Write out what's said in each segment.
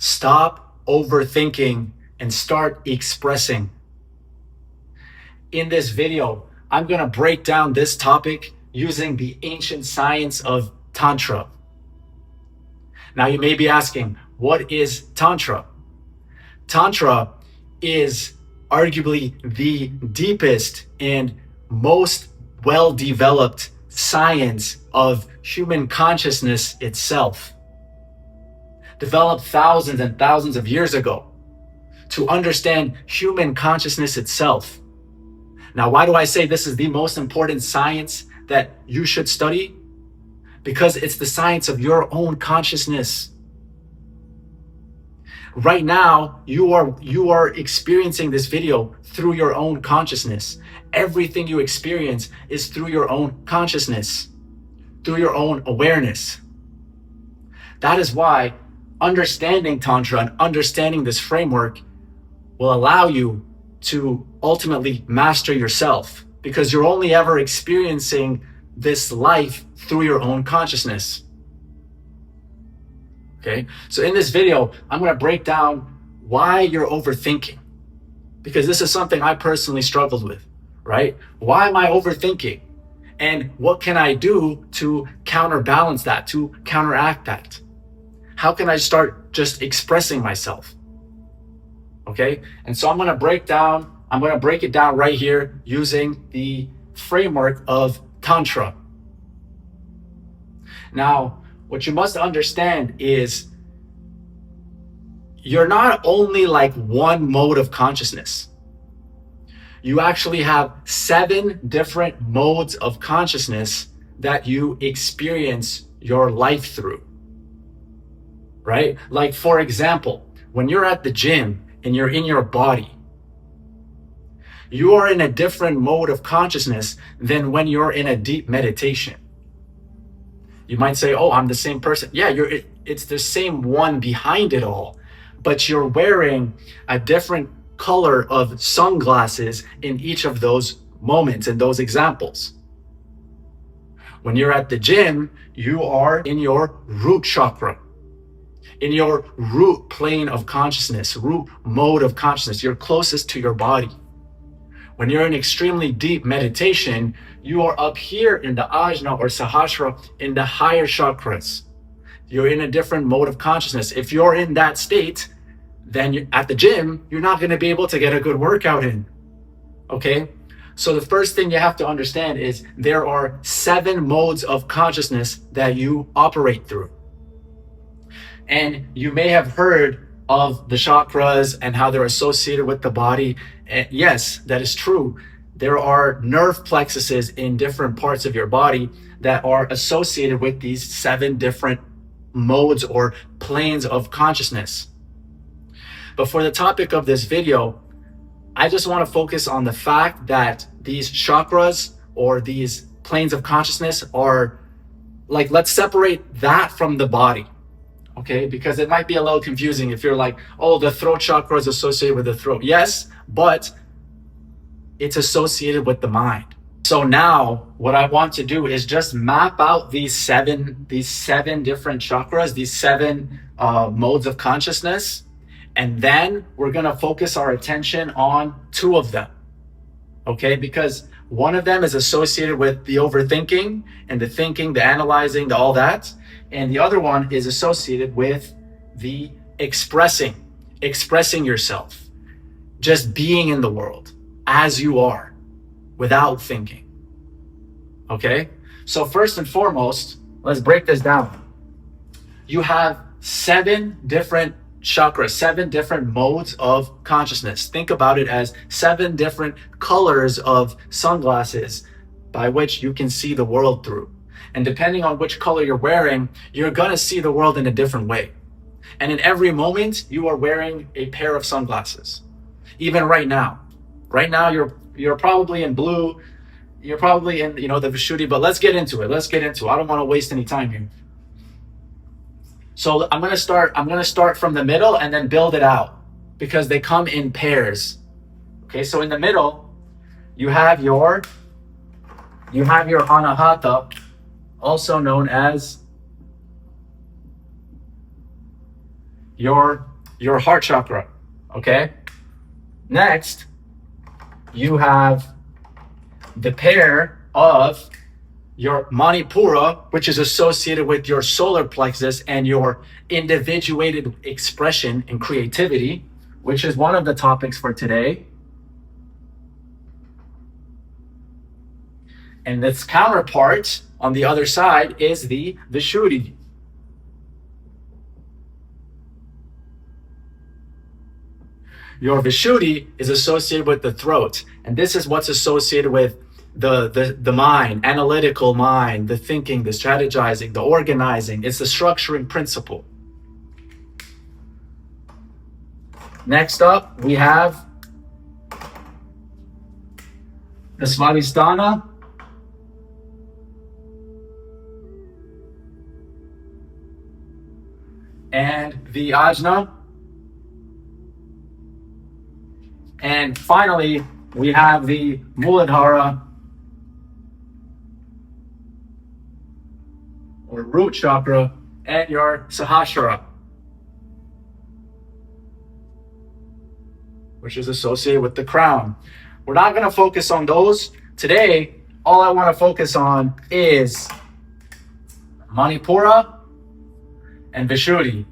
Stop overthinking and start expressing. In this video, I'm going to break down this topic using the ancient science of Tantra. Now you may be asking, what is Tantra? Tantra is arguably the deepest and most well-developed science of human consciousness itself. Developed thousands and thousands of years ago to understand human consciousness itself. Now, why do I say this is the most important science that you should study? Because it's the science of your own consciousness. Right now, you are experiencing this video through your own consciousness. Everything you experience is through your own consciousness, through your own awareness. That is why understanding Tantra and understanding this framework will allow you to ultimately master yourself, because you're only ever experiencing this life through your own consciousness. Okay, so in this video, I'm going to break down why you're overthinking, because this is something I personally struggled with, right? Why am I overthinking? And what can I do to counterbalance that, to counteract that? How can I start just expressing myself? Okay, and so I'm going to break it down right here using the framework of Tantra. Now, what you must understand is you're not only like one mode of consciousness. You actually have 7 different modes of consciousness that you experience your life through, right? Like, for example, when you're at the gym and you're in your body, you are in a different mode of consciousness than when you're in a deep meditation. You might say, oh, I'm the same person. Yeah, it's the same one behind it all, but you're wearing a different color of sunglasses in each of those moments and those examples. When you're at the gym, you are in your root chakra, in your root plane of consciousness, root mode of consciousness. You're closest to your body. When you're in extremely deep meditation, you are up here in the ajna or sahasrara, in the higher chakras. You're in a different mode of consciousness. If you're in that state, then at the gym, you're not going to be able to get a good workout in. Okay? So the first thing you have to understand is there are 7 modes of consciousness that you operate through. And you may have heard of the chakras and how they're associated with the body. And yes, that is true. There are nerve plexuses in different parts of your body that are associated with these 7 different modes or planes of consciousness. But for the topic of this video, I just want to focus on the fact that these chakras or these planes of consciousness are like, let's separate that from the body. Okay, because it might be a little confusing if you're like, oh, the throat chakra is associated with the throat. Yes, but it's associated with the mind. So now what I want to do is just map out these seven different chakras, these 7 modes of consciousness. And then we're going to focus our attention on 2 of them. Okay, because one of them is associated with the overthinking and the thinking, the analyzing, the all that. And the other one is associated with the expressing yourself, just being in the world as you are without thinking. Okay, so first and foremost, let's break this down. You have 7 different chakras, 7 different modes of consciousness. Think about it as 7 different colors of sunglasses by which you can see the world through. And depending on which color you're wearing, you're gonna see the world in a different way. And in every moment, you are wearing a pair of sunglasses. Even right now. Right now, you're probably in blue. You're probably in, the vishuddhi, but let's get into it. I don't want to waste any time here. So I'm gonna start from the middle and then build it out, because they come in pairs. Okay, so in the middle, you have your anahata, also known as your your heart chakra. Okay. Next, you have the pair of your manipura, which is associated with your solar plexus and your individuated expression and creativity, which is one of the topics for today. And its counterpart on the other side is the vishuddhi. Your vishuddhi is associated with the throat, and this is what's associated with the mind, analytical mind, the thinking, the strategizing, the organizing. It's the structuring principle. Next up, we have the svadhisthana, and the ajna. And finally, we have the muladhara, or root chakra, and your sahasrara, which is associated with the crown. We're not going to focus on those today. All I want to focus on is manipura and vishuddhi.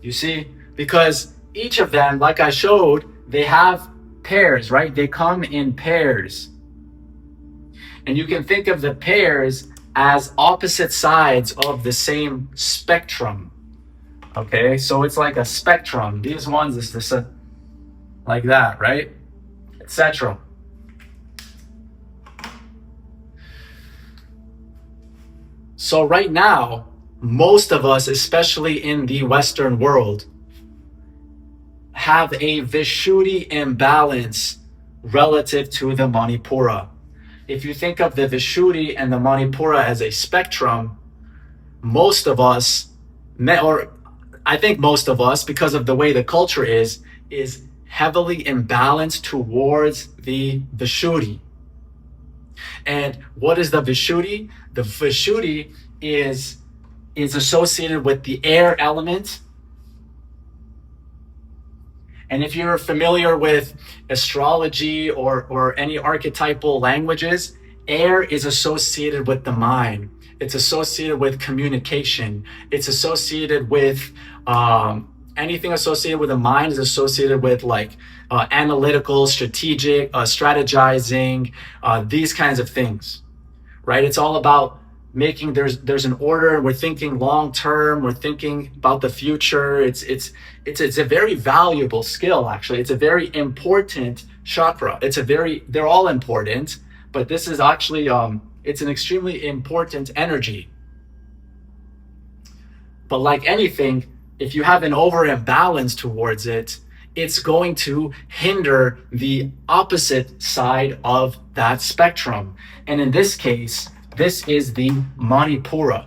You see, because each of them, like I showed, they have pairs, right? They come in pairs. And you can think of the pairs as opposite sides of the same spectrum. Okay, so it's like a spectrum. These ones is this like that, right? Etc. So right now, most of us, especially in the Western world, have a vishuddhi imbalance relative to the manipura. If you think of the vishuddhi and the manipura as a spectrum, most of us, or I think most of us, because of the way the culture is heavily imbalanced towards the vishuddhi. And what is the vishuddhi? The vishuddhi is associated with the air element. And if you're familiar with astrology or any archetypal languages, air is associated with the mind. It's associated with communication. It's associated with anything associated with the mind is associated with like analytical, strategic, strategizing, these kinds of things, right? It's all about making there's an order. We're thinking long term. We're thinking about the future. It's a very valuable skill, actually. It's a very important chakra. They're all important, but this is actually it's an extremely important energy. But like anything, if you have an over imbalance towards it, it's going to hinder the opposite side of that spectrum. And in this case, this is the manipura.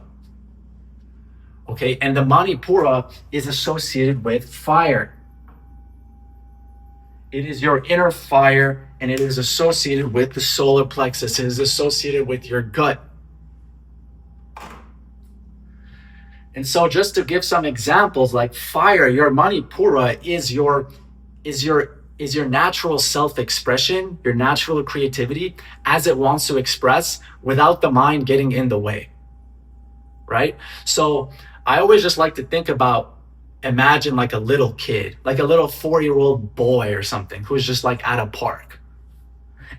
Okay, and the manipura is associated with fire. It is your inner fire, and it is associated with the solar plexus. It is associated with your gut. And so just to give some examples, like fire, your manipura is your natural self-expression, your natural creativity as it wants to express without the mind getting in the way, right? So I always just like to imagine like a little kid, like a little 4-year-old boy or something who's just like at a park.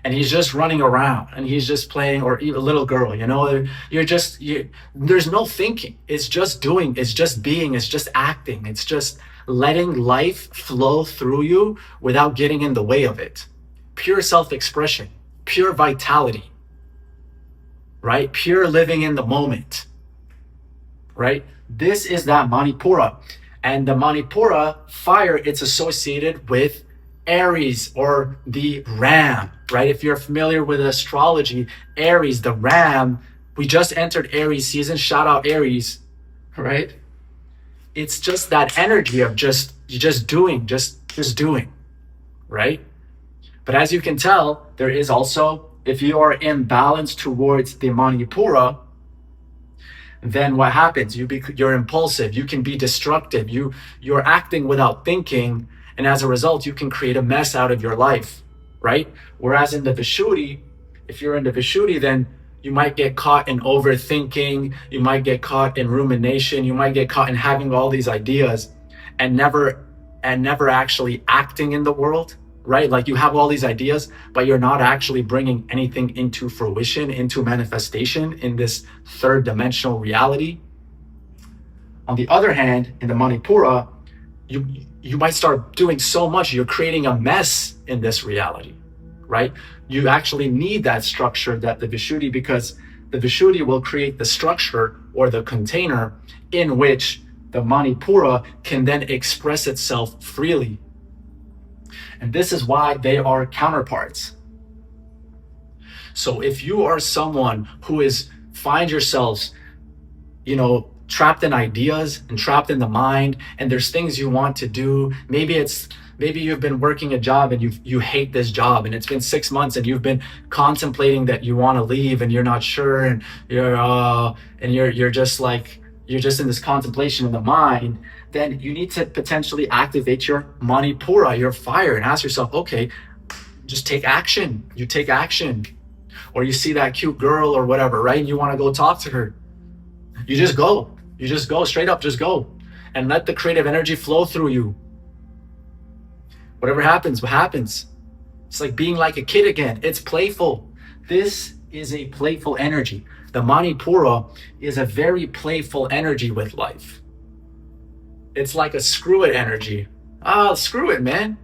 And he's just running around and he's just playing, or even a little girl, there's no thinking. It's just doing, it's just being, it's just acting. It's just letting life flow through you without getting in the way of it. Pure self-expression, pure vitality, right? Pure living in the moment, right? This is that manipura. And the manipura, fire, it's associated with Aries, or the ram, right? If you're familiar with astrology, Aries, the ram, we just entered Aries season. Shout out Aries, right? It's just that energy of just doing, right? But as you can tell, there is also, if you are imbalanced towards the manipura, then what happens? You're impulsive. You can be destructive. You're acting without thinking, and as a result, you can create a mess out of your life, right? Whereas in the vishuddhi, if you're in the vishuddhi, then you might get caught in overthinking. You might get caught in rumination. You might get caught in having all these ideas, and never actually acting in the world, right? Like you have all these ideas, but you're not actually bringing anything into fruition, into manifestation in this third dimensional reality. On the other hand, in the manipura, you might start doing so much, you're creating a mess in this reality, right? You actually need that structure, that the vishuddhi, because the vishuddhi will create the structure or the container in which the manipura can then express itself freely. And this is why they are counterparts. So if you are someone who find yourselves, trapped in ideas and trapped in the mind, and there's things you want to do, maybe you've been working a job and you hate this job, and it's been 6 months and you've been contemplating that you want to leave and you're not sure, and you're just in this contemplation in the mind, then you need to potentially activate your manipura, your fire, and ask yourself, okay, just take action. You take action. Or you see that cute girl or whatever, right? And you want to go talk to her. You just go. You just go straight up, just go. And let the creative energy flow through you. Whatever happens, what happens? It's like being like a kid again. It's playful. This is a playful energy. The manipura is a very playful energy with life. It's like a screw it energy. Screw it, man.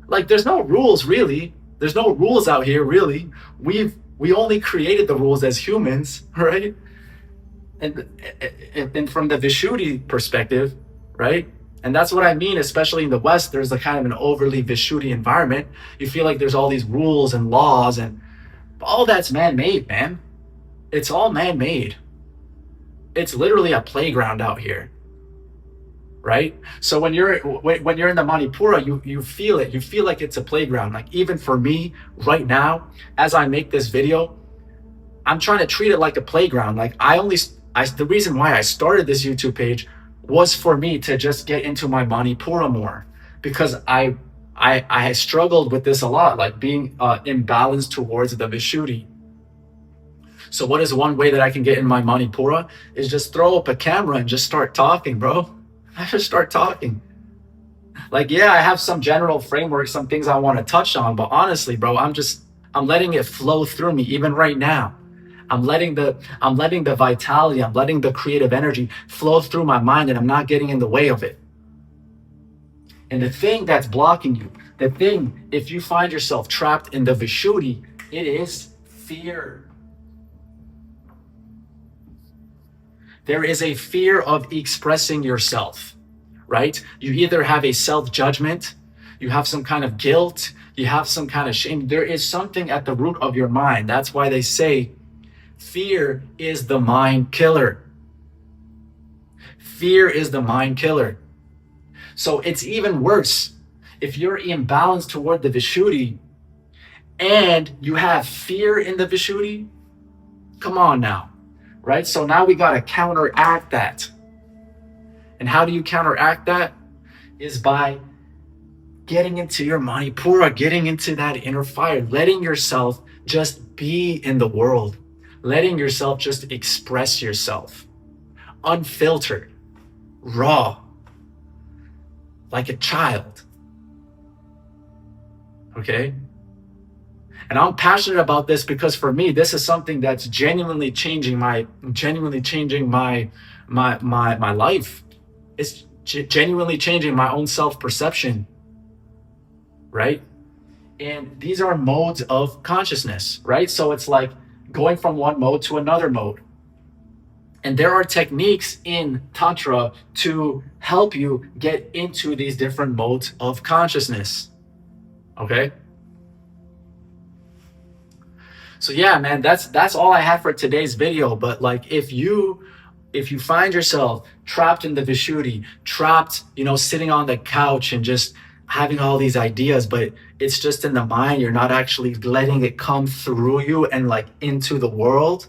Like there's no rules really. There's no rules out here really. We only created the rules as humans, right? And from the vishuddhi perspective, right? And that's what I mean, especially in the West, there's a kind of an overly vishuddhi environment. You feel like there's all these rules and laws, and all that's man-made, man. It's all man-made. It's literally a playground out here, right? So when you're in the manipura, you feel it. You feel like it's a playground. Like even for me right now, as I make this video, I'm trying to treat it like a playground. Like the reason why I started this YouTube page was for me to just get into my manipura more, because I struggled with this a lot, like being imbalanced towards the vishuddhi. So what is one way that I can get in my manipura is just throw up a camera and just start talking, bro. I just start talking. Like, yeah, I have some general framework, some things I want to touch on, but honestly, bro, I'm letting it flow through me even right now. I'm letting the vitality, I'm letting the creative energy flow through my mind, and I'm not getting in the way of it. And the thing that's blocking you, if you find yourself trapped in the vishuddhi, it is fear. There is a fear of expressing yourself, right? You either have a self-judgment, you have some kind of guilt, you have some kind of shame. There is something at the root of your mind. That's why they say fear is the mind killer. Fear is the mind killer. So it's even worse if you're imbalanced toward the vishuddhi and you have fear in the vishuddhi. Come on now. Right? So now we got to counteract that. And how do you counteract that? Is by getting into your manipura, getting into that inner fire, letting yourself just be in the world, letting yourself just express yourself, unfiltered, raw, like a child. Okay? And I'm passionate about this because for me, this is something that's genuinely changing my life. It's genuinely changing my own self-perception, right? And these are modes of consciousness, right? So it's like going from one mode to another mode. And there are techniques in Tantra to help you get into these different modes of consciousness, okay? So yeah, man, that's all I have for today's video. But like, if you find yourself trapped in the vishuddhi, trapped, sitting on the couch and just having all these ideas, but it's just in the mind, you're not actually letting it come through you and like into the world,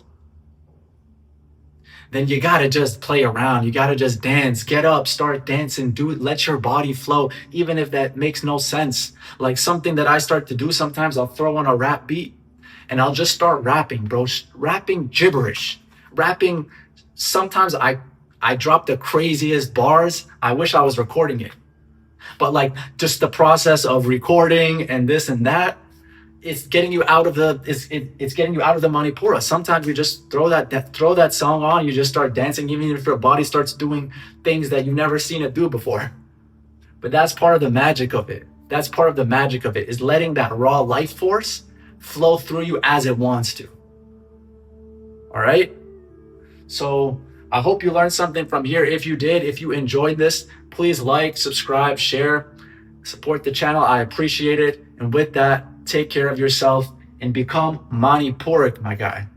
then you gotta just play around. You gotta just dance. Get up, start dancing, do it, let your body flow, even if that makes no sense. Like something that I start to do sometimes, I'll throw on a rap beat and I'll just start rapping, bro. Rapping gibberish. Rapping. Sometimes I drop the craziest bars. I wish I was recording it. But like just the process of recording and this and that, it's getting you out of the it's getting you out of the manipura. Sometimes you just throw that song on, you just start dancing, even if your body starts doing things that you've never seen it do before. But that's part of the magic of it. That's part of the magic of it, is letting that raw life force flow through you as it wants to. All right? So I hope you learned something from here. If you did, if you enjoyed this, please like, subscribe, share, support the channel. I appreciate it. And with that, take care of yourself and become manipuric, my guy.